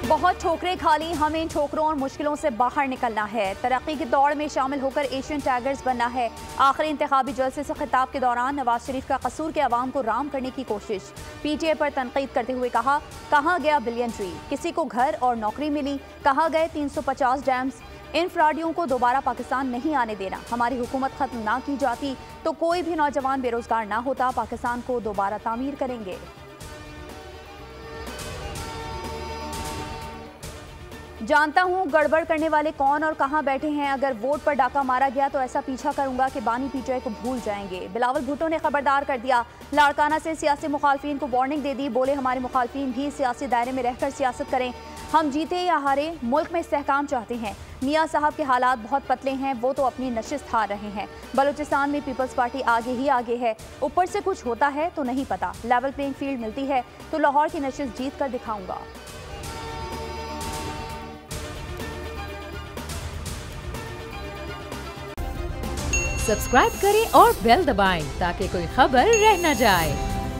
बहुत ठोकरें खा ली, हमें इन ठोकरों और मुश्किलों से बाहर निकलना है। तरक्की की दौड़ में शामिल होकर एशियन टाइगर्स बनना है। आखिरी इंतखाबी जलसे से खिताब के दौरान नवाज शरीफ का कसूर के अवाम को राम करने की कोशिश। पीटीए पर तनकीद करते हुए कहा, कहाँ गया बिलियनरी? किसी को घर और नौकरी मिली? कहाँ गए 350 डैम्स? इन फ्रॉडियों को दोबारा पाकिस्तान नहीं आने देना। हमारी हुकूमत खत्म ना की जाती तो कोई भी नौजवान बेरोजगार ना होता। पाकिस्तान को दोबारा तामीर करेंगे। जानता हूं गड़बड़ करने वाले कौन और कहां बैठे हैं। अगर वोट पर डाका मारा गया तो ऐसा पीछा करूंगा कि बानी पीटीआई को भूल जाएंगे। बिलावल भुट्टो ने खबरदार कर दिया। लाड़काना से सियासी मुखालफिन को वार्निंग दे दी। बोले हमारे मुखालफिन भी सियासी दायरे में रहकर सियासत करें। हम जीते या हारे मुल्क में इस्तेहकाम चाहते हैं। मियाँ साहब के हालात बहुत पतले हैं, वो तो अपनी नशिस्त हार रहे हैं। बलूचिस्तान में पीपल्स पार्टी आगे ही आगे है। ऊपर से कुछ होता है तो नहीं पता। लेवल प्लेइंग फील्ड मिलती है तो लाहौर की नशिस्त जीत कर दिखाऊंगा। सब्सक्राइब करें और बेल दबाएं ताकि कोई खबर रह न जाए।